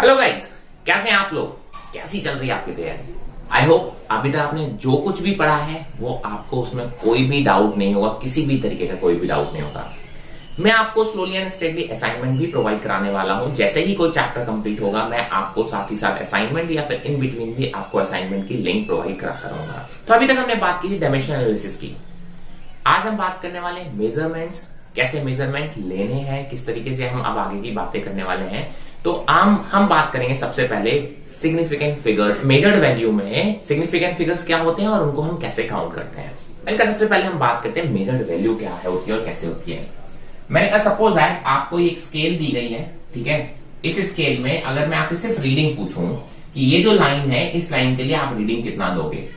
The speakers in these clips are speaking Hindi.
हेलो गाइस, कैसे हैं आप लोग? कैसी चल रही है आपकी तैयारी? आई होप अभी तक आपने जो कुछ भी पढ़ा है वो आपको उसमें कोई भी डाउट नहीं होगा, किसी भी तरीके का कोई भी डाउट नहीं होगा। मैं आपको स्लोली एंड स्टेडली असाइनमेंट भी प्रोवाइड कराने वाला हूं। जैसे ही कोई चैप्टर कंप्लीट होगा मैं आपको साथ ही साथ असाइनमेंट या फिर इन बिटवीन भी आपको असाइनमेंट की लिंक प्रोवाइड कराता रहूंगा। तो अभी तक हमने बात की थी डायमेंशन एनालिसिस की। आज हम बात करने वाले मेजरमेंट्स, कैसे मेजरमेंट लेने हैं, किस तरीके से हम अब आगे की बातें करने वाले हैं। तो हम बात करेंगे सबसे पहले सिग्निफिकेंट फिगर्स। मेजर्ड वैल्यू में सिग्निफिकेंट फिगर्स क्या होते हैं और उनको हम कैसे काउंट करते हैं। इनका सबसे पहले हम बात करते हैं मेजर्ड वैल्यू क्या है, होती है और कैसे होती है। मैंने कहा सपोज दैट आपको एक स्केल दी गई है, ठीक है। इस स्केल में अगर मैं आपसे सिर्फ रीडिंग पूछूं कि ये जो लाइन है, इस लाइन के लिए आप रीडिंग कितना दोगे,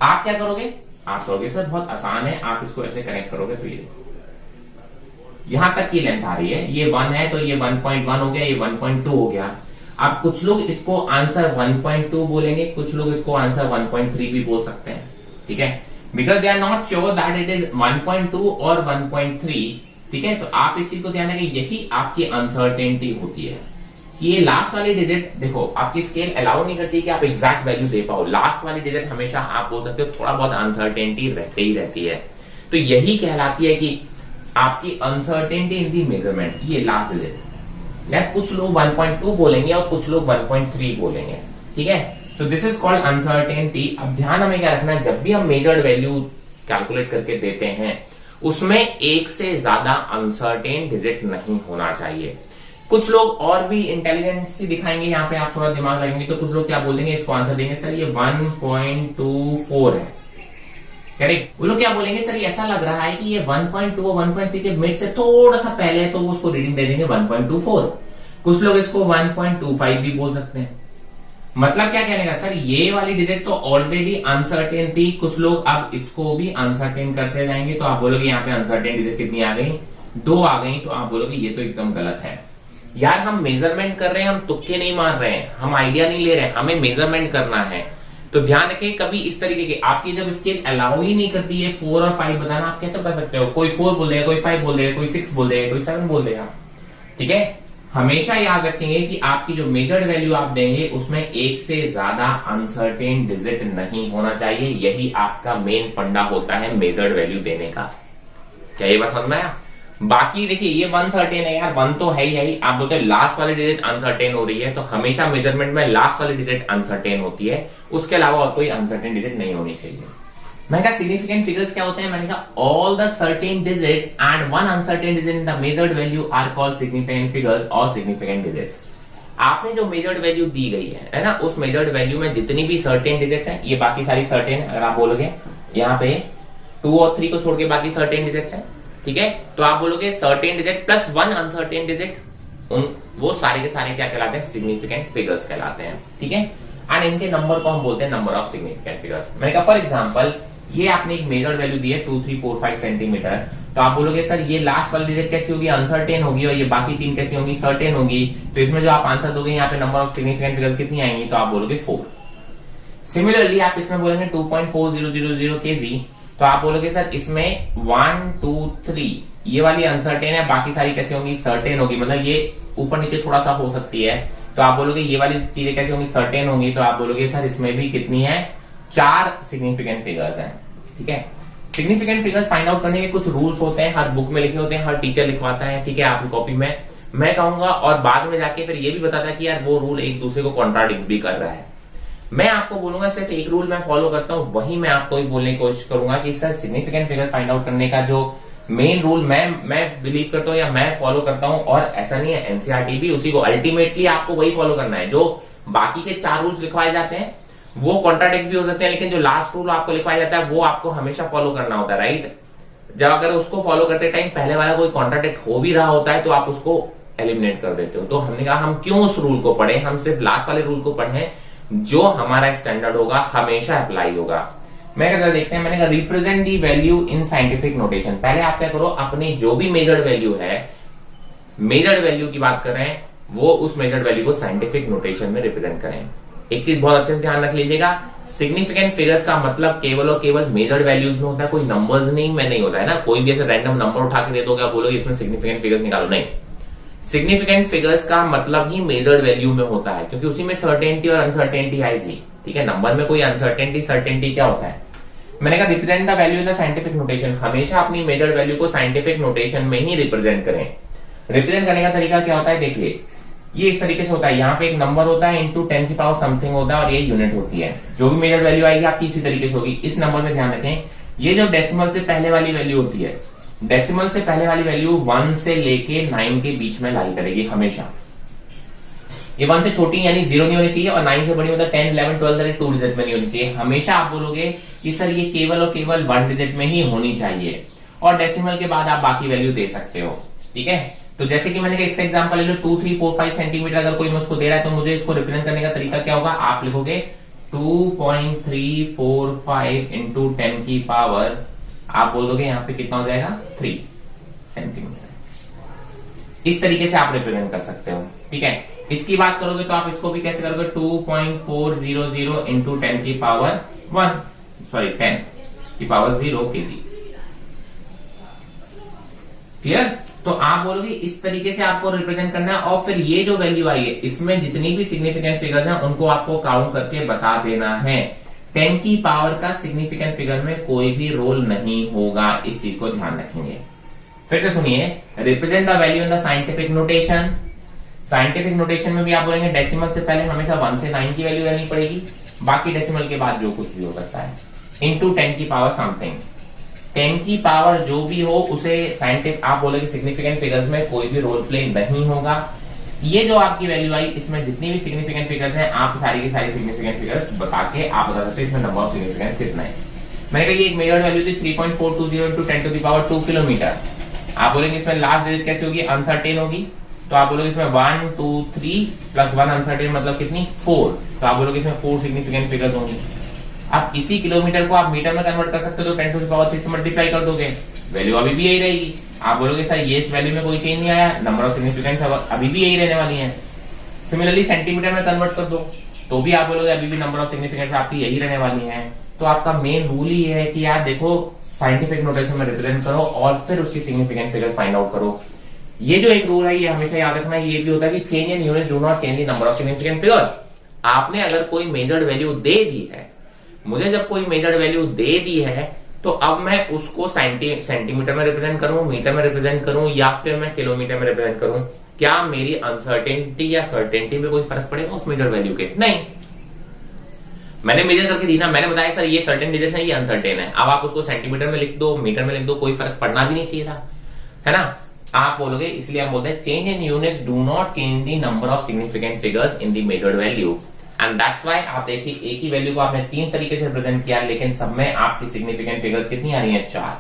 आप क्या करोगे? आप कहोगे सर बहुत आसान है, आप इसको ऐसे कनेक्ट करोगे तो ये यहां तक की लेंथ आ रही है, ये 1 है तो ये 1.1 हो गया, ये 1.2 हो गया। अब कुछ लोग इसको आंसर 1.2 बोलेंगे, कुछ लोग इसको आंसर 1.3 भी बोल सकते हैं, ठीक है, because they are not sure that it is 1.2 और 1.3, ठीक है। तो आप इस चीज को ध्यान रखें, यही आपकी अनसर्टेनिटी होती है कि ये लास्ट वाली डिजिट, देखो आपकी स्केल अलाउ नहीं करती कि आप एग्जैक्ट वैल्यू दे पाओ। लास्ट वाली डिजिट हमेशा आप बोल सकते हो, थोड़ा बहुत अनसर्टेनिटी रहते ही रहती है। तो यही कहलाती है कि आपकी अनसर्टेनिटी इन दी मेजरमेंट, ये लास्ट डिजिट। कुछ लोग 1.2 बोलेंगे और कुछ लोग 1.3 बोलेंगे, ठीक है। So this is called uncertainty. अब ध्यान हमें क्या रखना है, जब भी हम मेजर्ड वैल्यू कैलकुलेट करके देते हैं उसमें एक से ज्यादा अनसर्टेन डिजिट नहीं होना चाहिए। कुछ लोग और भी इंटेलिजेंसी दिखाएंगे, यहाँ पे आप थोड़ा दिमाग लगाएंगे तो कुछ लोग क्या बोलेंगे, इसको आंसर देंगे सर ये 1.24 है, करेक्ट। वो लोग क्या बोलेंगे, सर ऐसा लग रहा है कि ये 1.2 और 1.3 के मिड से थोड़ा सा पहले है, तो वो उसको रीडिंग दे देंगे 1.24। कुछ लोग इसको 1.25 भी बोल सकते हैं। मतलब क्या कहने का, सर ये वाली डिजिट तो ऑलरेडी अनसर्टेन थी, कुछ लोग अब इसको भी अनसर्टेन करते जाएंगे। तो आप बोलोगे यहाँ पे अनसर्टेन डिजिट कितनी आ गई, 2 आ गई। तो आप बोलोगे ये तो एकदम गलत है। यार हम मेजरमेंट कर रहे हैं, हम तुक्के नहीं मार रहे हैं, हम आइडिया नहीं ले रहे हैं, हमें मेजरमेंट करना है। तो ध्यान रखें, कभी इस तरीके की आपकी जब स्केल अलाउ ही नहीं करती है 4 और 5 बताना, आप कैसे बता सकते हो? कोई 4 बोल देगा, कोई 5 बोल देगा, कोई 6 बोल देगा, कोई 7 बोल देगा, ठीक है। हमेशा याद रखेंगे कि आपकी जो मेजर्ड वैल्यू आप देंगे उसमें एक से ज्यादा अनसर्टेन डिजिट नहीं होना चाहिए। यही आपका मेन फंडा होता है मेजर्ड वैल्यू देने का। क्या ये बात समझ में आया? बाकी देखिए ये 1 सर्टेन है यार, 1 तो है ही। आप बोलते हैं लास्ट वाली डिजिट अनसर्टेन हो रही है, तो हमेशा मेजरमेंट में लास्ट वाली डिजिट अनसर्टेन होती है, उसके अलावा और कोई अनसर्टेन डिजिट नहीं होनी चाहिए। मैंने कहा सिग्निफिकेंट फिगर्स क्या होते हैं, मैंने कहा all the certain digits and 1 uncertain digit in the measured value are called significant figures और सिग्निफिकेंट डिजिट्स। आपने जो मेजर्ड वैल्यू दी गई है ना, उस मेजर्ड वैल्यू में जितनी भी सर्टेन डिजिट्स हैं, ये बाकी सारी सर्टेन, अगर आप बोलोगे यहाँ पे 2 और 3 को छोड़ के बाकी सर्टेन डिजिट्स हैं, ठीक है। तो आप बोलोगे certain digit plus 1 uncertain digit, वो सारे के सारे क्या कहलाते हैं, सिग्निफिकेंट फिगर्स कहलाते हैं, ठीक है। एंड इनके नंबर को हम बोलते हैं नंबर ऑफ सिग्निफिकेंट फिगर्स। मैंने कहा फॉर एग्जांपल ये आपने एक मेजर्ड वैल्यू दी है 2, 3, 4, 5 सेंटीमीटर, तो आप बोलोगे सर ये लास्ट वाली डिजिट कैसी होगी, अनसर्टेन होगी, और ये बाकी 3 कैसी होंगी, सर्टेन होगी। तो इसमें जो आप आंसर दोगे यहाँ पे नंबर ऑफ सिग्निफिकेंट फिगर्स कितनी आएंगी, तो आप बोलोगे 4। सिमिलरली आप इसमें बोलेंगे 2.4000 kg, तो आप बोलोगे सर इसमें 1, 2, 3 ये वाली अनसर्टेन है, बाकी सारी कैसी होंगी, सर्टेन होगी। मतलब ये ऊपर नीचे थोड़ा सा हो सकती है, तो आप बोलोगे ये वाली चीजें कैसी होंगी, सर्टेन होंगी। तो आप बोलोगे सर इसमें भी कितनी है, 4 सिग्निफिकेंट फिगर्स हैं, ठीक है। सिग्निफिकेंट फिगर्स फाइंड आउट करने के कुछ रूल्स होते हैं, हर बुक में लिखे होते हैं, हर टीचर लिखवाता है, ठीक है, आपकी कॉपी में मैं कहूंगा, और बाद में जाके फिर ये भी बताता है कि यार वो रूल एक दूसरे को कॉन्ट्राडिक्ट भी कर रहा है। मैं आपको बोलूंगा सिर्फ एक रूल मैं फॉलो करता हूं, वही मैं आपको ही बोलने की कोशिश करूंगा कि sir significant figures find out करने का जो मेन रूल मैं बिलीव करता हूं या मैं फॉलो करता हूं, और ऐसा नहीं है एनसीईआरटी भी उसी को, अल्टीमेटली आपको वही फॉलो करना है। जो बाकी के 4 रूल्स लिखवाए जाते हैं वो कॉन्ट्राडिक्ट भी हो सकते हैं, लेकिन जो लास्ट रूल आपको लिखवाया जाता है वो आपको हमेशा फॉलो करना होता है, राइट। जब अगर उसको फॉलो करते टाइम पहले वाला कोई कॉन्ट्राडिक्ट हो भी रहा होता है तो आप उसको एलिमिनेट कर देते हो। तो हमने कहा हम क्यों उस रूल को पढ़े, हम सिर्फ लास्ट वाले रूल को पढ़े जो हमारा स्टैंडर्ड होगा, हमेशा अप्लाई होगा। मैं क्या देखते हैं, मैंने कहा represent the value in scientific notation. पहले आप क्या करो, अपनी जो भी मेजर्ड वैल्यू है, मेजर्ड वैल्यू की बात कर रहे हैं, वो उस मेजर्ड वैल्यू को साइंटिफिक नोटेशन में रिप्रेजेंट करें। एक चीज बहुत अच्छे से ध्यान रख लीजिएगा, सिग्निफिकेंट फिगर्स का मतलब केवल और केवल मेजर्ड वैल्यूज में होता है, कोई नंबर्स नहीं में नहीं होता है ना। कोई भी ऐसे रैंडम नंबर उठा के दे दोगे, आप बोलोगे इसमें सिग्निफिकेंट फिगर्स निकालो, नहीं। सिग्निफिकेंट फिगर्स का मतलब ही मेजर्ड वैल्यू में होता है, क्योंकि उसी में सर्टेनिटी और अनसर्टेनिटी आई थी। ठीक है, नंबर में कोई अनसर्टेनिटी सर्टेनिटी क्या होता है? मैंने कहा represent the value in the scientific notation, हमेशा अपनी मेजर्ड वैल्यू को साइंटिफिक नोटेशन में ही रिप्रेजेंट करें। रिप्रेजेंट करने का तरीका क्या होता है? देखिए, ये इस तरीके से होता है, यहाँ पे एक नंबर होता है इंटू 10 की पावर समथिंग होता है और ये यूनिट होती है। जो भी मेजर वैल्यू आएगी आपकी इसी तरीके से होगी। इस नंबर में ध्यान रखें, ये जो डेसिमल से पहले वाली वैल्यू होती है, डेसिमल से पहले वाली वैल्यू 1 से लेके 9 के बीच में लाई करेगी हमेशा। ये 1 से छोटी यानी 0 नहीं होनी चाहिए और 9 से बड़ी मतलब 10, 11, 12 2 डिजिट में नहीं होनी चाहिए। हमेशा आप बोलोगे कि सर ये केवल और केवल 1 डिजिट में ही होनी चाहिए, और डेसिमल के बाद आप बाकी वैल्यू दे सकते हो। ठीक है, तो जैसे कि मैंने कहा इसका एग्जांपल ले लो, 2, 3, 4, 5 सेंटीमीटर अगर कोई मुझको दे रहा है तो मुझे इसको रिप्रेजेंट करने का तरीका क्या होगा? आप लिखोगे 2.345 इंटू 10 की पावर, आप बोल दोगे यहाँ पे कितना हो जाएगा? 3 सेंटीमीटर। इस तरीके से आप रिप्रेजेंट कर सकते हो। ठीक है, इसकी बात करोगे तो आप इसको भी कैसे करोगे? 2.400 इंटू 10 की पावर 10 की पावर 0 केजी। क्लियर? तो आप बोलोगे इस तरीके से आपको रिप्रेजेंट करना है, और फिर ये जो वैल्यू आई है इसमें जितनी भी सिग्निफिकेंट फिगर्स हैं उनको आपको काउंट करके बता देना है। 10 की पावर का सिग्निफिकेंट फिगर में कोई भी रोल नहीं होगा, इस चीज को ध्यान रखेंगे। फिर से सुनिए, represent the value in the scientific notation. Scientific notation में भी आप बोलेंगे डेसिमल से पहले हमेशा 1 से 9 की वैल्यू लेनी पड़ेगी, बाकी डेसिमल के बाद जो कुछ भी हो सकता है, इंटू 10 की पावर समथिंग। 10 की पावर जो भी हो उसे साइंटिफिक आप बोलेंगे सिग्निफिकेंट फिगर्स में कोई भी रोल प्ले नहीं होगा। ये जो आपकी वैल्यू आई इसमें जितनी भी सिग्निफिकेंट फिगर्स हैं आप सारी की सारी सिग्निफिकेंट फिगर्स बता के आप बता सकते हैं इसमें नंबर ऑफ सिग्निफिकेंस कितना है। मैंने कहा ये एक मेजर वैल्यू थी 3.420 into 10 to the power 2 kilometre. आप बोलेंगे इसमें लास्ट डिजिट कैसे होगी? अनसर्टेन होगी, तो आप बोलोगे इसमें 1, 2, 3 प्लस 1 अनसर्टेन मतलब कितनी? 4। तो आप बोलोगे इसमें 4 सिग्निफिकेंट फिगर्स होंगी। आप इसी किलोमीटर को आप मीटर में कन्वर्ट कर सकते हो, तो 10 टू द पावर 3 से मल्टीप्लाई कर दोगे, वैल्यू अभी भी यही रहेगी। आप बोलोगे सर ये इस वैल्यू में कोई चेंज नहीं आया, नंबर ऑफ सिग्निफिकेंस अभी भी यही रहने वाली है। सिमिलरली सेंटीमीटर में कन्वर्ट कर दो तो भी आप बोलोगे अभी भी नंबर ऑफ सिग्निफिकेंस आपकी यही रहने वाली है। तो आपका मेन रूल ही है कि यार देखो साइंटिफिक नोटेशन में रिप्रेजेंट करो और फिर उसकी सिग्निफिकेंट फिगर्स फाइंड आउट करो। ये जो एक रूल है ये हमेशा याद रखना है। ये भी होता है कि change in unit do not change the number of significant figures. आपने अगर कोई मेजर्ड वैल्यू दे दी है, मुझे जब कोई मेजर्ड वैल्यू दे दी है तो अब मैं उसको सेंटीमीटर में रिप्रेजेंट करूं, मीटर में रिप्रेजेंट करूं या फिर मैं किलोमीटर में रिप्रेजेंट करूं, क्या मेरी अनसर्टेनिटी या सर्टेनिटी में कोई फर्क पड़ेगा उस मेजर्ड वैल्यू के? नहीं। मैंने मेजर करके दी ना, मैंने बताया सर ये सर्टेन डिजिट है, ये अनसर्टेन है। अब आप उसको सेंटीमीटर में लिख दो, मीटर में लिख दो, कोई फर्क पड़ना भी नहीं चाहिए था, है ना? आप बोलोगे, इसलिए हम बोलते हैं change in units do not change the number of significant figures in the measured value. And that's why आप देखिए एक ही वैल्यू को आपने 3 तरीके से रिप्रेजेंट किया, लेकिन सब में आपकी सिग्निफिकेंट फिगर्स कितनी आ रही हैं? 4।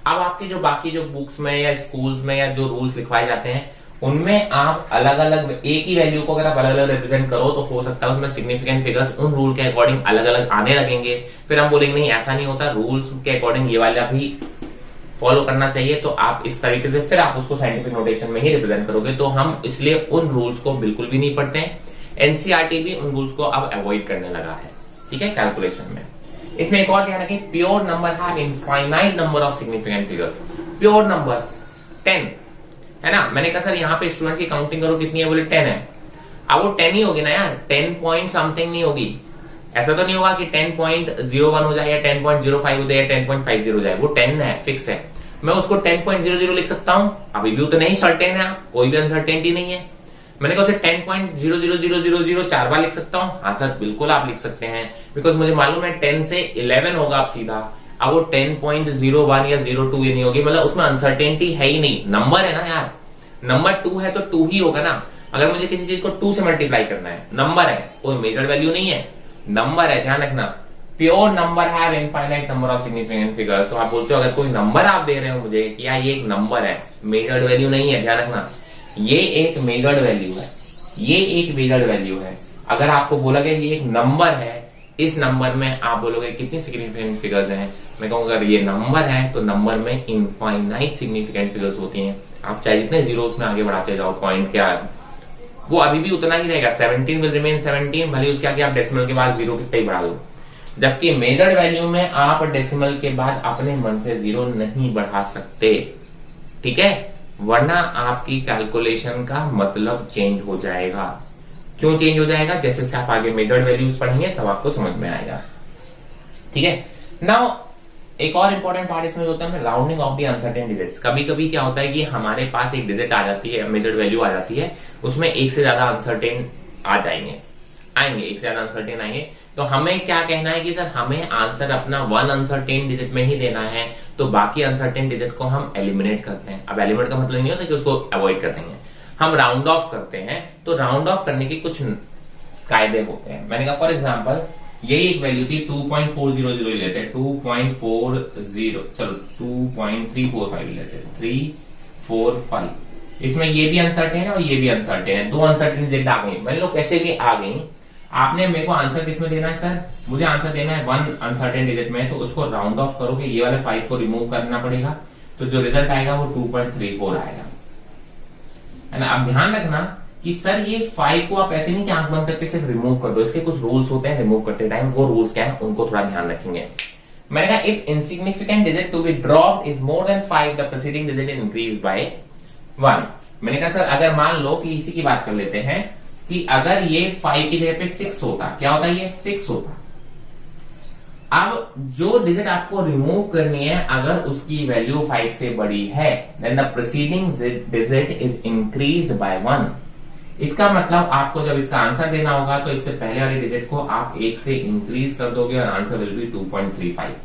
अब आपके जो बाकी जो बुक्स में या स्कूल्स में या जो रूल्स लिखवाए जाते हैं उनमें आप अलग अलग एक ही वैल्यू को अगर आप अलग अलग रिप्रेजेंट करो तो हो सकता है उसमें सिग्निफिकेंट फिगर्स उन रूल के अकॉर्डिंग अलग अलग आने लगेंगे। फिर हम बोलेंगे नहीं ऐसा नहीं होता, रूल्स के अकॉर्डिंग ये वाला भी फॉलो करना चाहिए। तो आप इस तरीके से फिर आप उसको साइंटिफिक नोटेशन में ही रिप्रेजेंट करोगे। तो हम इसलिए उन रूल्स को बिल्कुल भी नहीं पढ़ते हैं। एनसीईआरटी भी उन रूल्स को अब अवॉइड करने लगा है, ठीक है, कैलकुलेशन में। इसमें एक और ध्यान रखें, pure number have infinite number of significant figures. Pure number 10 है ना, मैंने कहा सर यहाँ पे स्टूडेंट की काउंटिंग करो कितनी है, बोले 10 है। अब वो 10 ही होगी ना यार, 10 पॉइंट समथिंग नहीं होगी। ऐसा तो नहीं होगा कि 10.01 हो जाए या 10.05 हो जाए या 10.50 हो जाए, वो 10 है, फिक्स है। मैं उसको 10.00 लिख सकता हूं, अभी भी उतना ही सर्टेन है, कोई भी अनसर्टेनिटी नहीं है। मैंने कहा उसे 10.000000 4 बार लिख सकता हूं, हाँ सर बिल्कुल आप लिख सकते हैं, बिकॉज मुझे मालूम है 10 से 11 होगा आप सीधा। अब वो 10.01 या 02 ये नहीं होगी, मतलब उसमें अनसर्टेनिटी है ही नहीं, नंबर है ना यार, नंबर 2 है तो 2 ही होगा ना। अगर मुझे किसी चीज को 2 से मल्टीप्लाई करना है, नंबर है, कोई मेजर्ड वैल्यू नहीं है, नंबर है, ध्यान रखना। Pure number have infinite number of significant figure. तो आप बोलते हो अगर कोई नंबर आप दे रहे हो मुझे कि यार ये एक नंबर है, मेजर्ड वैल्यू नहीं है, ध्यान रखना, ये एक मेजर्ड वैल्यू है, ये एक मेजर्ड वैल्यू है। अगर आपको बोला गया ये एक नंबर है, इस नंबर में आप बोलोगे कितनी सिग्निफिकेंट फिगर्स हैं, मैं कहूंगा अगर ये नंबर है तो नंबर में इनफाइनाइट सिग्निफिकेंट फिगर्स होती हैं। आप चाहे जितने जीरो में आगे बढ़ाते जाओ, पॉइंट क्या है वो अभी भी उतना ही रहेगा, 17 विल रिमेन 17, भले उसके आगे आप डेसिमल के बाद जीरो कितना ही बढ़ा दो। जबकि मेजर्ड वैल्यू में आप डेसिमल के बाद अपने मन से जीरो नहीं बढ़ा सकते, ठीक है। वरना आपकी कैलकुलेशन का मतलब चेंज हो जाएगा। क्यों चेंज हो जाएगा? जैसे से आप आगे मेथड वैल्यूज पढ़ेंगे तब आपको समझ में आएगा। ठीक है। नाउ एक और इंपॉर्टेंट पार्ट इसमें होता है rounding off the uncertain digits. कभी कभी क्या होता है कि हमारे पास एक डिजिट आ जाती है, मेजर्ड वैल्यू आ जाती है, उसमें एक से ज्यादा अनसर्टेन आ जाएंगे, एक से ज्यादा अनसर्टेन आएंगे, तो हमें क्या कहना है कि सर हमें आंसर अपना वन अनसर्टेन डिजिट में ही देना है, तो बाकी अनसर्टेन डिजिट को हम एलिमिनेट करते हैं। अब एलिमिनेट का मतलब नहीं होता कि उसको अवॉइड कर देंगे, हम राउंड ऑफ करते हैं। तो राउंड ऑफ करने के कुछ कायदे होते हैं। मैंने कहा फॉर एग्जाम्पल यही एक वैल्यू थी 2.400 लेते हैं, 2.40, चलो 2.345 लेते हैं, 345। इसमें ये भी अनसर्टेन है और ये भी अनसर्टेन है, दो अनसर्टेन डिजिट आ गई। मान लो कैसे भी आ गई, आपने मेरे को आंसर किसमें देना है? सर मुझे आंसर देना है वन अनसर्टेन डिजिट में, तो उसको राउंड ऑफ करोगे, ये वाले 5 को रिमूव करना पड़ेगा, तो जो रिजल्ट आएगा वो 2.34 आएगा, है ना। अब ध्यान रखना कि सर ये 5 को आप ऐसे नहीं कि आंख बंद करके सिर्फ रिमूव कर दो, इसके कुछ रूल्स होते हैं रिमूव करते टाइम, वो रूल्स क्या है उनको थोड़ा ध्यान रखेंगे। मैंने कहा if insignificant digit to be dropped is more than 5 the preceding digit is increase by 1। मैंने कहा सर अगर मान लो कि इसी की बात कर लेते हैं कि अगर ये 5 की जगह पे 6 होता, क्या होता है? ये 6 होता। अब जो डिजिट आपको रिमूव करनी है अगर उसकी वैल्यू 5 से बड़ी है, then the preceding digit is increased by 1। इसका मतलब आपको जब इसका आंसर देना होगा तो इससे पहले वाले डिजिट को आप 1 से इंक्रीज कर दोगे और आंसर विल बी 2.35।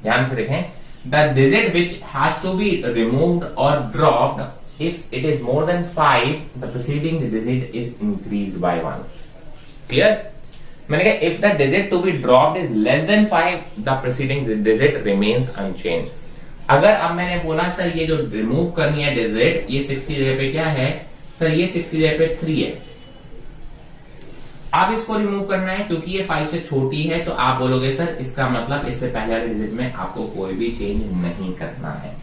ध्यान से देखें, the digit which has to be removed और dropped if it is more than 5 the preceding digit is increased by 1। Clear? मैंने कहा if the digit to be dropped is less than 5 the preceding digit remains unchange. अगर अब मैंने बोला सर ये जो रिमूव करनी है डिजिट, ये 6 की जगह पे क्या है? सर ये 6 की जगह पे 3 है। अब इसको रिमूव करना है क्योंकि ये 5 से छोटी है, तो आप बोलोगे सर इसका मतलब इससे पहले वाले डिजिट में आपको कोई भी चेंज नहीं करना है।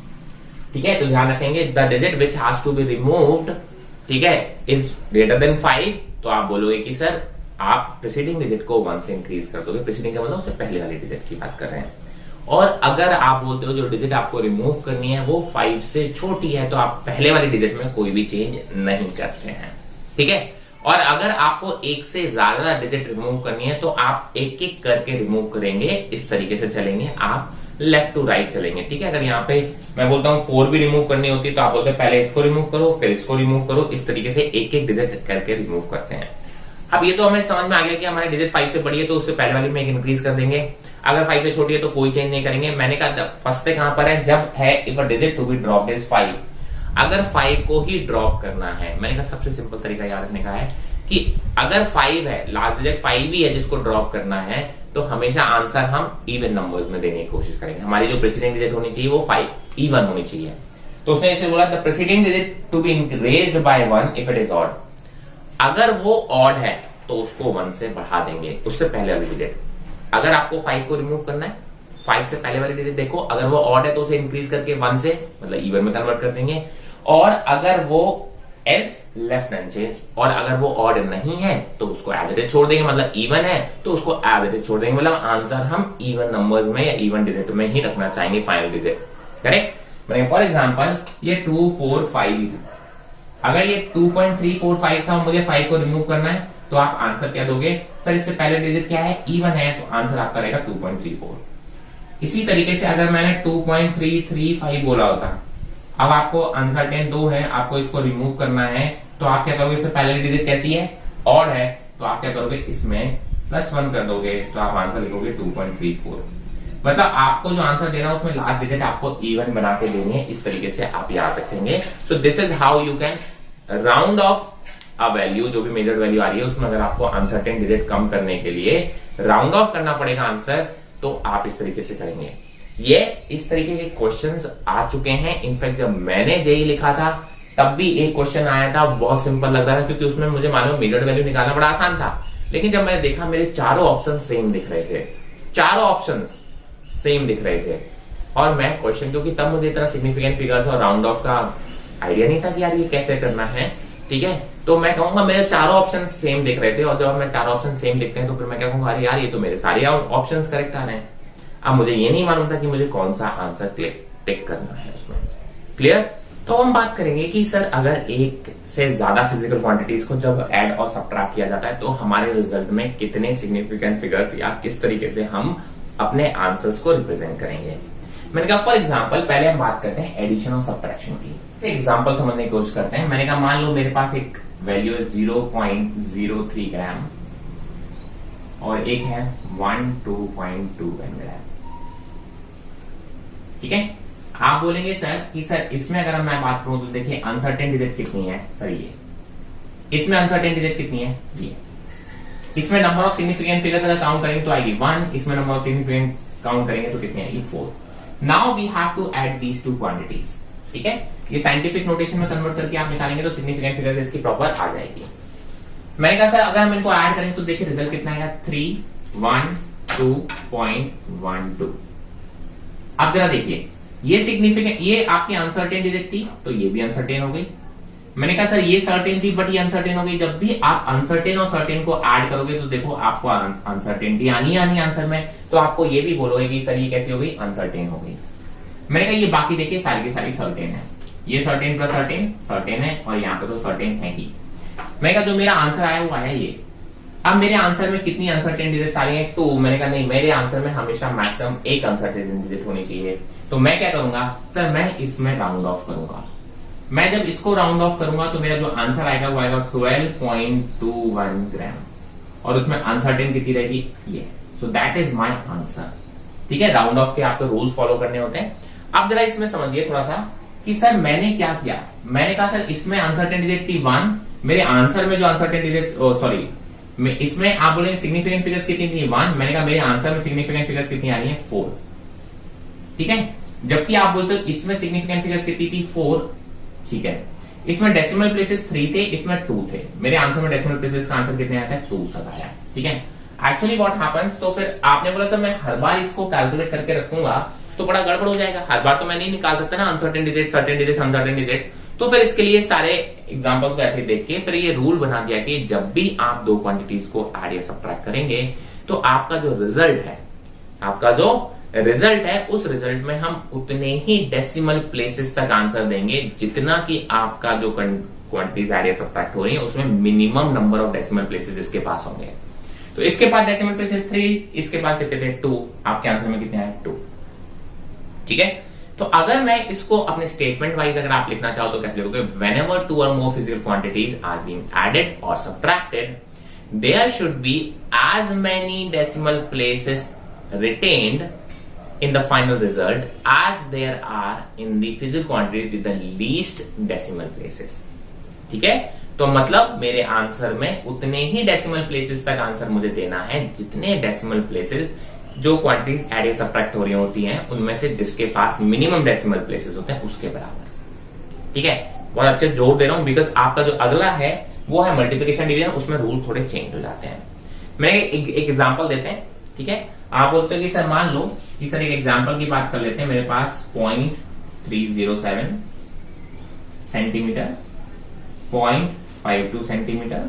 ठीक है, तो ध्यान रखेंगे the digit which has to be removed, ठीक है, इज ग्रेटर देन 5, तो आप बोलोगे कि सर आप प्रीसीडिंग डिजिट को 1 से इंक्रीज कर दोगे। प्रीसीडिंग का मतलब उससे पहले वाले डिजिट की बात कर रहे हैं। और अगर आप बोलते हो जो डिजिट आपको रिमूव करनी है वो 5 से छोटी है, तो आप पहले वाले डिजिट में कोई भी चेंज नहीं करते हैं। ठीक है, और अगर आपको 1 से ज्यादा डिजिट रिमूव करनी है तो आप एक एक करके रिमूव करेंगे, इस तरीके से चलेंगे, आप लेफ्ट टू राइट चलेंगे। ठीक है, अगर यहाँ पे मैं बोलता हूँ 4 भी रिमूव करनी होती है तो आप बोलते हैं पहले इसको रिमूव करो फिर इसको रिमूव करो, इस तरीके से एक एक डिजिट करके रिमूव करते हैं। अब ये तो हमें समझ में आ गया कि हमारी डिजिट 5 से बड़ी है तो उससे पहले वाली में एक इंक्रीज कर देंगे, अगर 5 से छोटी है तो कोई चेंज नहीं करेंगे। मैंने कहा फर्स्ट कहां पर है? जब है if a digit to be dropped is 5, अगर 5 को ही ड्रॉप करना है। मैंने कहा सबसे सिंपल तरीका याद रखने का है कि अगर 5 है, लास्ट डिजिट 5 ही है जिसको ड्रॉप करना है, तो हमेशा आंसर हम इवन नंबर्स में देने की कोशिश करेंगे। हमारी जो प्रीसीडिंग डिजिट होनी चाहिए वो 5 इवन होनी चाहिए। तो उसने इसे बोला the preceding digit to be increased by 1 if it is odd. अगर वो ऑड है तो उसको 1 से बढ़ा देंगे, उससे पहले वाली डिजिट। अगर आपको 5 को रिमूव करना है, 5 से पहले वाली डिजिट देखो, अगर वो ऑड है तो उसे इंक्रीज करके 1 से मतलब इवन में कन्वर्ट कर देंगे, और अगर वो एल्स लेफ्ट अनचेंज, और अगर वो ऑड नहीं है तो उसको एज इट इज छोड़ देंगे, मतलब इवन है तो उसको एज इट इज छोड़ देंगे, मतलब आंसर हम इवन नंबर्स में या इवन डिजिट में ही रखना चाहेंगे फाइनल डिजिट। करेक्ट? मैंने फॉर एग्जाम्पल ये 245, अगर ये 2.345 था, मुझे 5 को रिमूव करना है, तो आप आंसर क्या दोगे? सर इससे पहले डिजिट क्या है? इवन है, तो आंसर आपका रहेगा 2.34। इसी तरीके से अगर मैंने 2.335 बोला होता, अब आपको अनसर्टेन 2 है, आपको इसको रिमूव करना है, तो आप क्या करोगे? इससे पहले डिजिट कैसी है? ऑड है, तो आप क्या करोगे? इसमें +1 कर दोगे, तो आप आंसर लिखोगे 2.34। मतलब आपको जो आंसर देना है उसमें लास्ट डिजिट आपको इवन बना के देनी है, इस तरीके से आप याद रखेंगे। So this is how you can round of a value, जो भी मेजर्ड वैल्यू आ रही है उसमें अगर आपको अनसर्टेन डिजिट कम करने के लिए राउंड ऑफ करना पड़ेगा आंसर, तो आप इस तरीके से करेंगे। यस, इस तरीके के क्वेश्चंस आ चुके हैं। इनफैक्ट जब मैंने जेई लिखा था तब भी एक क्वेश्चन आया था, बहुत सिंपल लग रहा था क्योंकि उसमें मुझे मालूम मेजर्ड वैल्यू निकालना बड़ा आसान था, लेकिन जब मैंने देखा मेरे चारों ऑप्शन सेम दिख रहे थे, चारों ऑप्शन सेम दिख रहे थे, और मैं क्वेश्चन, क्योंकि तब मुझे इतना सिग्निफिकेंट फिगर्स और राउंड ऑफ का आइडिया नहीं था कि यार ये कैसे करना है। ठीक है, तो मैं कहूंगा मेरे चारों ऑप्शन सेम दिख रहे थे, और जब मैं चारों ऑप्शन सेम दिखते हैं तो फिर मैं क्या कहूंगा, अरे यार ये तो मेरे सारे ऑप्शन करेक्ट आ रहे हैं। अब मुझे ये नहीं मालूम था कि मुझे कौन सा आंसर टिक करना है उसमें। क्लियर? तो हम बात करेंगे कि सर अगर एक से ज्यादा फिजिकल क्वांटिटीज को जब ऐड और सबट्रैक्ट किया जाता है तो हमारे रिजल्ट में कितने सिग्निफिकेंट फिगर्स या किस तरीके से हम अपने आंसर्स को रिप्रेजेंट करेंगे। मैंने कहा फॉर एग्जांपल पहले हम बात करते हैं एडिशन और सबट्रैक्शन की। एग्जांपल समझने की कोशिश करते हैं। मैंने कहा मान लो मेरे पास एक वैल्यू है 0.03 ग्राम और एक है 12.2 ग्राम। ठीक है, आप बोलेंगे सर कि सर इसमें अगर मैं बात करूं तो देखिए अनसर्टेन डिजिट कितनी है सर, ये इसमें अनसर्टेन डिजिट कितनी है, ये इसमें नंबर ऑफ सिग्निफिकेंट फिगर अगर काउंट करेंगे तो आएगी 1, इसमें नंबर ऑफ सिग्निफिकेंट काउंट करेंगे तो कितनी आएगी 4। Now we have to add these two quantities. ठीक है, ये साइंटिफिक नोटेशन में कन्वर्ट करके आप निकालेंगे तो सिग्निफिकेंट फिगर इसकी प्रॉपर आ जाएगी। मैंने कहा सर अगर हम इनको ऐड करेंगे तो देखिए रिजल्ट कितना आएगा 312.12। अब जरा देखिए ये सिग्निफिकेंट, ये आपकी अनसर्टेन डिजिट थी तो ये भी अनसर्टेन हो गई। मैंने कहा सर ये सर्टेन थी बट ये अनसर्टेन हो गई। जब भी आप अनसर्टेन और सर्टेन को ऐड करोगे तो देखो आपको अनसर्टेनिटी आनी आंसर में, तो आपको ये भी बोलोगे कि सर ये कैसी हो गई, अनसर्टेन हो गई। मैंने कहा ये बाकी देखिए सारी की सारी सर्टेन है, ये सर्टेन प्लस सर्टेन सर्टेन है और यहाँ पे तो सर्टेन है ही। मैंने कहा जो मेरा आंसर आया वो आया ये। अब मेरे आंसर में कितनी अनसर्टेन डिजिट आ रही है 2। मैंने कहा नहीं, मेरे आंसर में हमेशा मैक्सिमम एक अनसर्टेन डिजिट होनी चाहिए। तो मैं क्या करूंगा सर, मैं इसमें राउंड ऑफ करूंगा। मैं जब इसको राउंड ऑफ करूंगा तो मेरा जो आंसर आएगा वो आएगा 12.21 ग्राम और उसमें अनसर्टेन कितनी रहेगी ये। So that is my answer. ठीक है, राउंड ऑफ के आपको रूल्स फॉलो करने होते हैं। अब जरा इसमें समझिए थोड़ा सा कि सर मैंने क्या किया। मैंने कहा सर इसमें अनसर्टेन डिजिट थी 1, मेरे आंसर में जो अनसर्टेन डिजिट सॉरी इसमें आप बोलेंगे सिग्निफिकेंट फिगर्स कितनी थी 1। मैंने कहा मेरे आंसर में सिग्निफिकेंट फिगर्स कितनी आ रही है 4। ठीक है, जबकि आप बोलते हो इसमें सिग्निफिकेंट फिगर्स कितनी थी 4। ठीक है, इसमें डेसिमल प्लेसेस 3 थे, इसमें 2 थे। मेरे आंसर में डेसिमल प्लेसेस का आंसर कितने आया था 2 तक आया। ठीक है, एक्चुअली व्हाट हैपेंस, तो फिर आपने बोला सर मैं हर बार इसको कैलकुलेट करके रखूंगा तो बड़ा गड़बड़ हो जाएगा। हर बार तो मैं नहीं निकाल सकता ना uncertain digit, certain digit, uncertain digit. तो फिर इसके लिए सारे एग्जांपल्स को ऐसे देख के फिर ये रूल बना दिया कि जब भी आप दो क्वांटिटीज को ऐड या सबट्रैक्ट करेंगे तो आपका जो रिजल्ट है, आपका जो रिजल्ट है उस रिजल्ट में हम उतने ही डेसिमल प्लेसेस तक आंसर देंगे जितना कि आपका जो क्वांटिटीज ऐड या सबट्रैक्ट हो रही है उसमें minimum number of decimal places इसके पास होंगे। तो इसके पास डेसिमल प्लेसेस 3, इसके पास कितने थे 2, आपके आंसर में कितने आए 2। ठीक है, तो अगर मैं इसको अपने स्टेटमेंट वाइज अगर आप लिखना चाहो तो कैसे लिखोगे, whenever 2 or more physical quantities are being added or subtracted, there should be as many decimal places retained in the final result as there are in the physical quantities with the least decimal places। ठीक है, तो मतलब मेरे आंसर में उतने ही डेसिमल प्लेसेस तक आंसर मुझे देना है जितने डेसिमल प्लेसेस जो क्वांटिटीज ऐड या सबट्रैक्ट हो रही होती हैं उनमें से जिसके पास मिनिमम डेसिमल प्लेसेस होते हैं उसके बराबर। ठीक है, बहुत अच्छे जोर दे रहा हूं बिकॉज आपका जो अगला है वो है मल्टीप्लिकेशन डिवीजन, उसमें रूल थोड़े चेंज हो जाते हैं। मैं एक एग्जांपल देते हैं। ठीक है, आप बोलते हो कि सर मान लो कि सर एक एग्जांपल की बात कर लेते हैं। मेरे पास 0.307 सेंटीमीटर, 0.52 सेंटीमीटर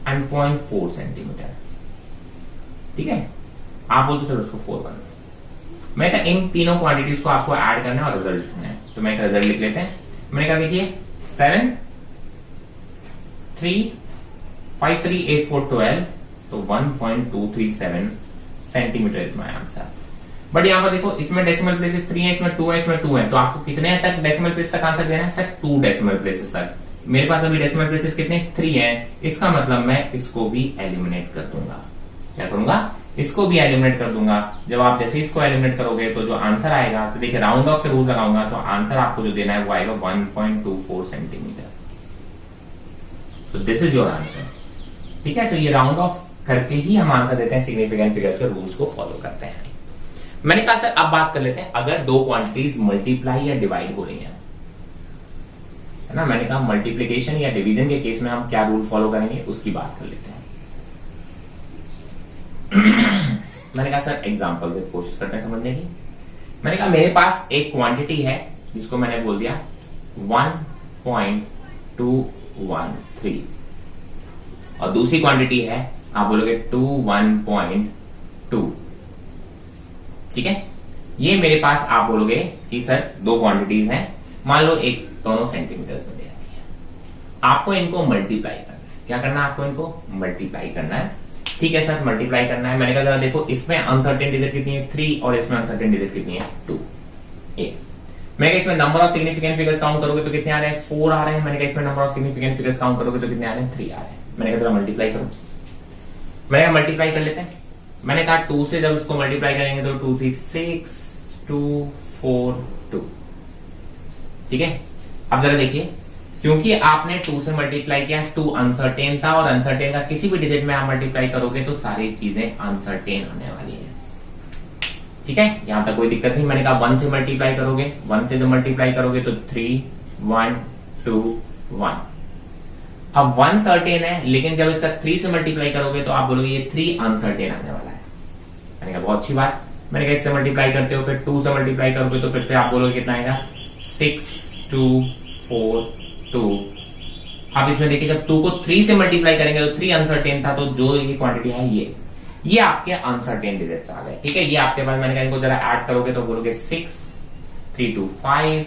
एंड 0.4 सेंटीमीटर। ठीक है, आप बोलते चलो उसको 4 बना। मैं कहा इन तीनों क्वांटिटीज को आपको ऐड करना है और रिजल्ट लिखना है, तो मैं रिजल्ट लिख लेते हैं। मैंने कहा देखिए 7 3 5 3 8 4 12, तो 1.237 centimetre is my answer. But यहां पर देखो इसमें डेसिमल प्लेसेस 3 है, इसमें 2 है, इसमें 2 है, तो आपको कितने तक डेसिमल प्लेस तक आंसर देना है सर 2 डेसिमल प्लेसेस तक। मेरे पास अभी डेसिमल प्लेसेस कितने 3 है, इसका मतलब मैं इसको भी एलिमिनेट कर दूंगा। क्या करूंगा, इसको भी एलिमिनेट कर दूंगा। जब आप जैसे इसको एलिमिनेट करोगे तो जो आंसर आएगा, तो देखिए राउंड ऑफ के रूल लगाऊंगा तो आंसर आपको जो देना है वो आएगा 1.24 centimetre. So this is your answer. ठीक है, तो ये राउंड ऑफ करके ही हम आंसर देते हैं, सिग्निफिकेंट फिगर्स के रूल्स को फॉलो करते हैं। मैंने कहा सर अब बात कर लेते हैं अगर दो क्वांटिटीज मल्टीप्लाई या डिवाइड हो रही हैं, है ना। मैंने कहा मल्टीप्लीकेशन या डिवीजन के केस में हम क्या रूल फॉलो करेंगे उसकी बात कर लेते हैं। मैंने कहा सर एग्जांपल से कोशिश करते हैं समझने की। मैंने कहा मेरे पास एक क्वांटिटी है जिसको मैंने बोल दिया 1.213 और दूसरी क्वांटिटी है आप बोलोगे 21.2। ठीक है, ये मेरे पास आप बोलोगे कि सर दो क्वांटिटीज हैं मान लो एक दोनों सेंटीमीटर में दे रही है, आपको इनको मल्टीप्लाई करना है। क्या करना है आपको? इनको मल्टीप्लाई करना है। ठीक है सर, मल्टीप्लाई करना है। मैंने कहा जरा देखो, इसमें अनसर्टेन डिजिट कितनी है? 3, और इसमें अनसर्टेन डिजिट कितनी है? 2। मैंने कहा इसमें number of significant figures count करोगे तो कितने आ रहे हैं? 4 आ रहे हैं। मैंने कहा इसमें number of significant figures count करोगे तो कितने आ रहे हैं? 3 आ रहे हैं। मैंने कहा जरा मल्टीप्लाई करो। मैंने कहा मल्टीप्लाई कर लेते हैं। मैंने कहा 2 से जब इसको मल्टीप्लाई करेंगे तो 2 3 6 2 4 2। ठीक है, अब जरा देखिए, क्योंकि आपने 2 से मल्टीप्लाई किया, 2 अनसर्टेन था, और अनसर्टेन का किसी भी डिजिट में आप मल्टीप्लाई करोगे तो सारी चीजें अनसर्टेन होने वाली है। ठीक है, यहां तक कोई दिक्कत नहीं। मैंने कहा 1 से मल्टीप्लाई करोगे, 1 से जो मल्टीप्लाई करोगे तो 3 1 2 1। अब 1 सर्टेन है, लेकिन जब इसका 3 से मल्टीप्लाई करोगे तो आप बोलोगे ये 3 अनसर्टेन आने वाला है। मैंने कहा बहुत अच्छी बात। मैंने कहा इससे मल्टीप्लाई करते हो, फिर 2 से मल्टीप्लाई करोगे तो फिर से आप बोलोगे कितना आएगा? 6 2 4 2। अब इसमें देखिए, जब 2 को 3 से मल्टीप्लाई करेंगे तो 3 अनसर्टेन था, तो जो ये क्वांटिटी है ये आपके अनसर्टेन डिजिट्स आ गए। ठीक है, ये आपके पास। मैंने कहा इनको जरा ऐड करोगे तो बोलोगे 6 3 2 5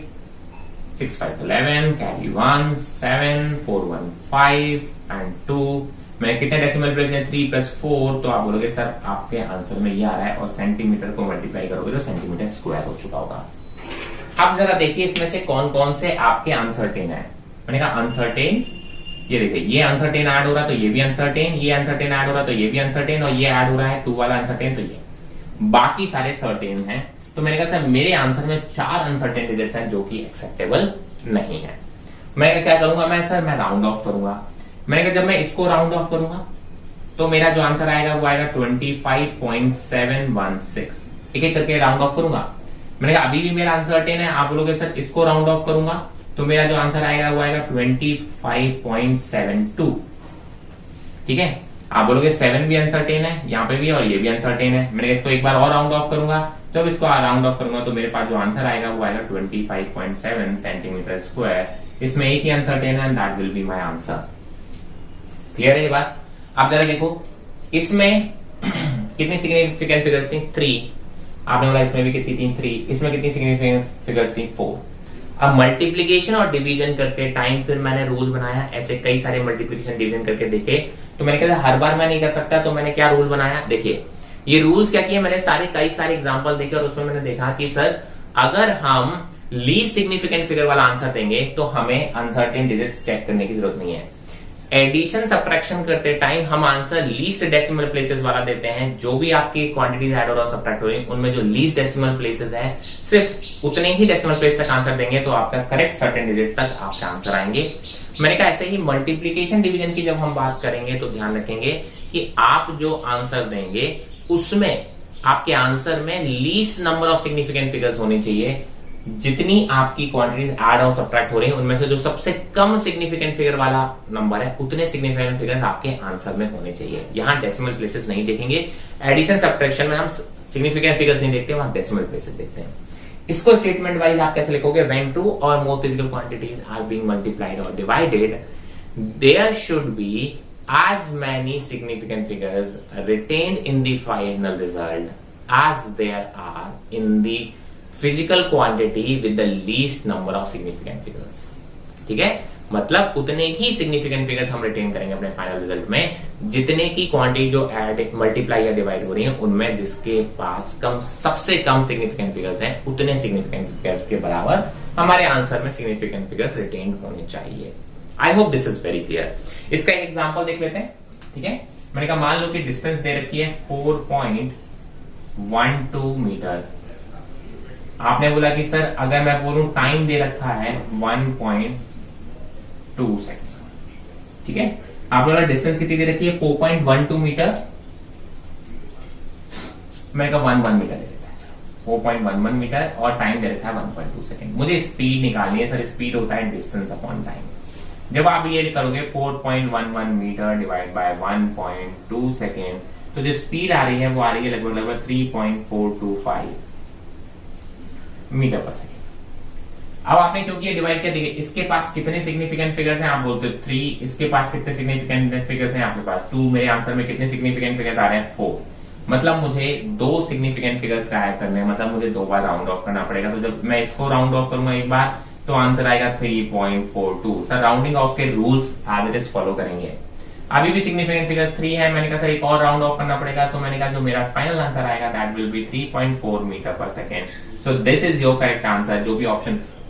6 5 11 कैरी 1 7 4 1 5 एंड 2। मैंने कितने डेसिमल प्लेस है? 3 + 4। तो आप बोलोगे सर आपके आंसर में ये आ रहा है, और सेंटीमीटर को मल्टीप्लाई करोगे तो सेंटीमीटर स्क्वायर हो चुका होगा। अब जरा देखिए इसमें से कौन कौन से आपके अनसर्टेन है। मैंने कहा अनसर्टेन, ये देखिए, ये अनसर्टेन ऐड हो रहा है तो ये भी अनसर्टेन, ये अनसर्टेन ऐड हो रहा है तो ये भी अनसर्टेन, और ये ऐड हो रहा है 2 वाला अनसर्टेन, तो ये बाकी सारे सर्टेन हैं। तो मैंने कहा सर मेरे आंसर में 4 अनसर्टेन डिजिट्स हैं जो कि एक्सेप्टेबल नहीं है। मैं क्या करूंगा? मैं राउंड ऑफ करूंगा। मैंने कहा जब मैं इसको राउंड ऑफ करूंगा तो मेरा जो आंसर आएगा वो आएगा 25.716। एक एक करके राउंड ऑफ करूंगा। मैंने कहा अभी भी मेरा अनसर्टेन है। आप बोलोगे सर इसको राउंड ऑफ करूंगा तो मेरा जो आंसर आएगा वो आएगा 25.72। ठीक है, आप बोलोगे 7 भी अनसर्टेन है, यहां पे भी, और ये भी अनसर्टेन है। मैंने इसको एक बार और राउंड ऑफ करूंगा, जब इसको राउंड ऑफ करूंगा तो मेरे पास जो आंसर आएगा वो आएगा 25.7 सेंटीमीटर स्क्वायर। इसमें एक ही अनसर्टेन है, that will be my answer. Clear है ये बात? आप जरा देखो, इसमें कितनी सिग्निफिकेंट फिगर्स थी? 3। आपने बोला इसमें भी कितनी थी? 3। इसमें कितनी सिग्निफिकेंट फिगर्स थी? 4। अब मल्टीप्लीकेशन और डिवीजन करते टाइम फिर मैंने रूल बनाया, ऐसे कई सारे मल्टीप्लीकेशन डिवीजन करके देखे। तो मैंने कहा हर बार मैं नहीं कर सकता, तो मैंने क्या रूल बनाया? देखिए ये रूल्स क्या किए, मैंने कई सारे एग्जांपल देखे, और उसमें मैंने देखा कि सर अगर हम लीस्ट सिग्निफिकेंट फिगर वाला आंसर देंगे तो हमें अनसर्टेन डिजिट्स चेक करने की जरूरत नहीं है। एडिशन सब्ट्रैक्शन करते टाइम हम आंसर लीस्ट डेसिमल प्लेसेस वाला देते हैं। जो भी आपकी क्वांटिटीज ऐड हो रहा है सब्ट्रैक्ट हो रही है, उनमें जो लीस्ट डेसिमल प्लेसेस है सिर्फ उतने ही डेसिमल प्लेस तक आंसर देंगे तो आपका करेक्ट सर्टेन डिजिट तक आपके आंसर आएंगे। मैंने कहा ऐसे ही मल्टीप्लीकेशन डिवीजन की जब हम बात करेंगे तो ध्यान रखेंगे कि आप जो आंसर देंगे उसमें आपके आंसर में least number of significant figures होनी चाहिए। जितनी आपकी क्वांटिटीज ऐड और सब्ट्रैक्ट हो रही है उनमें से जो सबसे कम सिग्निफिकेंट फिगर वाला नंबर है उतने सिग्निफिकेंट फिगर्स आपके आंसर में होने चाहिए। यहां डेसिमल प्लेसेस नहीं देखेंगे। एडिशन सब्ट्रैक्शन में हम सिग्निफिकेंट फिगर्स नहीं देखते, वहां डेसिमल प्लेसेस देखते हैं। इसको स्टेटमेंट वाइज आप कैसे लिखोगे? When 2 or more physical quantities are being multiplied or divided, there should be as many significant figures retained in the final result as there are in the physical quantity with the least number of significant figures. ठीक है, मतलब उतने ही सिग्निफिकेंट फिगर्स हम रिटेन करेंगे अपने फाइनल रिजल्ट में जितने की क्वांटिटी जो ऐड मल्टीप्लाई या डिवाइड हो रही है उनमें जिसके पास सबसे कम सिग्निफिकेंट फिगर्स हैं उतने सिग्निफिकेंट फिगर्स के बराबर हमारे आंसर में सिग्निफिकेंट फिगर्स रिटेन होने चाहिए। I hope this is very clear. इसका एक एग्जाम्पल देख लेते हैं। ठीक है, मैंने कहा मान लो कि डिस्टेंस दे रखी है 4.12 मीटर। आपने बोला कि सर अगर मैं बोलूं टाइम दे रखा है 1.2 सेकंड। ठीक है, आपने बोला डिस्टेंस कितनी दे रखी है 4.12 मीटर। मैंने कहा 11 मीटर दे रखा है, 4.11 मीटर, और टाइम दे रखा है 1.2 सेकंड। मुझे स्पीड निकालनी है। सर स्पीड होता है डिस्टेंस अपॉन टाइम। जब आप ये करोगे 4.11 मीटर डिवाइड बाय 1.2 सेकेंड, तो जो स्पीड आ रही है वो आ रही है लगभग 3.425 मीटर पर सेकेंड। अब आपने क्योंकि ये डिवाइड किया, देखिए इसके पास कितने सिग्निफिकेंट फिगर्स हैं? आप बोलते हो 3। इसके पास कितने सिग्निफिकेंट फिगर्स हैं? आपके पास 2। मेरे आंसर में कितने सिग्निफिकेंट फिगर्स आ रहे हैं? 4। मतलब मुझे 2 सिग्निफिकेंट फिगर्स का ऐड करने हैं, मतलब मुझे 2 बार राउंड ऑफ करना पड़ेगा। तो जब मैं इसको राउंड ऑफ करूंगा एक बार, तो आंसर आएगा 3.42। सर राउंडिंग ऑफ के rules as it is follow करेंगे। अभी भी सिग्निफिकेंट फिगर 3 है, मैंने कहा सर एक और राउंड ऑफ करना पड़ेगा, तो मैंने कहा जो मेरा फाइनल आंसर आएगा दैट विल बी 3.4 मीटर पर second. So this is your correct answer. जो भी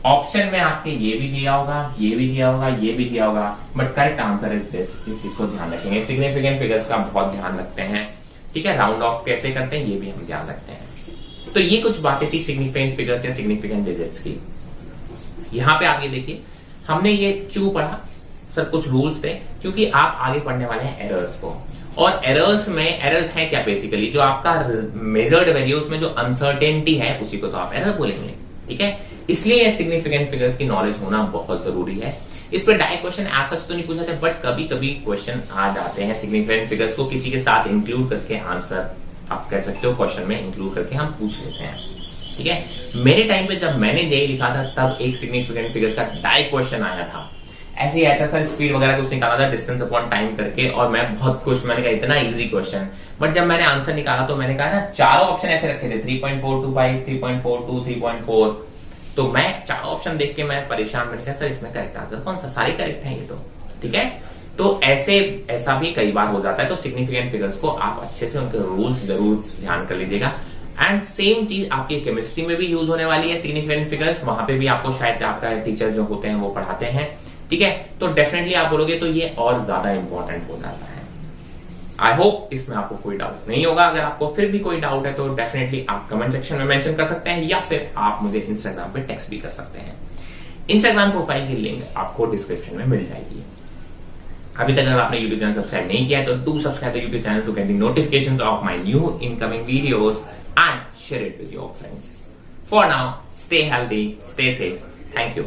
ऑप्शन में आपके ये भी दिया होगा, ये भी दिया होगा, ये भी दिया होगा, but correct answer is this. इस चीज को ध्यान रखेंगे, सिग्निफिकेंट फिगर्स का बहुत ध्यान रखते हैं, ठीक है। राउंड ऑफ कैसे करते हैं ये भी हम ध्यान रखते हैं। तो ये कुछ बातें थी सिग्निफिकेंट फिगर्स या सिग्निफिकेंट डिजिट्स की। यहां पे आप ये देखिए, हमने ये क्यों पढ़ा सर, कुछ रूल्स थे, क्योंकि आप आगे पढ़ने वाले हैं एरर्स को। और एरर्स है क्या, बेसिकली जो आपका मेजर्ड वैल्यूज में जो अनसर्टेनिटी है उसी को तो आप एरर बोलेंगे, ठीक है। इसलिए ये सिग्निफिकेंट फिगर्स की नॉलेज होना बहुत जरूरी है। इस पर डायरेक्ट क्वेश्चन ऐसा तो नहीं पूछा था, बट कभी कभी क्वेश्चन आ जाते हैं सिग्निफिकेंट फिगर्स को किसी के साथ इंक्लूड करके, आंसर आप कह सकते हो क्वेश्चन में इंक्लूड करके हम पूछ लेते हैं, ठीक है। मेरे टाइम पे जब मैंने जेई लिखा था तब एक सिग्निफिकेंट फिगर्स का डायरेक्ट क्वेश्चन आया था, ऐसे ही आया था सर, स्पीड वगैरह कुछ निकाला था डिस्टेंस अपॉन टाइम करके, और मैं बहुत खुश, मैंने कहा इतना इजी क्वेश्चन। बट जब मैंने आंसर निकाला तो मैंने कहा ना, चारों ऑप्शन ऐसे रखे थे 3.425, 3.42, 3.4, तो मैं चारों ऑप्शन देख के मैं परेशान, मैंने कहा सर इसमें करेक्ट आंसर कौन सा, सारे करेक्ट हैं ये तो, ठीक है। तो ऐसा भी कई बार हो जाता है। तो सिग्निफिकेंट फिगर्स को आप अच्छे से उनके रूल्स जरूर ध्यान कर लीजिएगा। एंड सेम चीज आपकी केमिस्ट्री में भी यूज होने वाली है सिग्निफिकेंट फिगर्स, वहां पे भी आपको शायद आपका टीचर जो होते हैं वो पढ़ाते हैं, ठीक है। तो डेफिनेटली आप बोलोगे तो ये और ज्यादा इंपॉर्टेंट हो जाता है। आई होप इसमें आपको कोई डाउट नहीं होगा। अगर आपको फिर भी कोई डाउट है तो डेफिनेटली आप कमेंट सेक्शन में मेंशन कर सकते हैं, या फिर आप मुझे इंस्टाग्राम पे टेक्स्ट भी कर सकते हैं। इंस्टाग्राम प्रोफाइल की लिंक आपको डिस्क्रिप्शन में मिल जाएगी। अभी तक अगर आपने यूट्यूब चैनल सब्सक्राइब नहीं किया है तो do subscribe the YouTube channel to get the notification of my new incoming videos and share it with your friends. For now, stay healthy, stay safe. Thank you.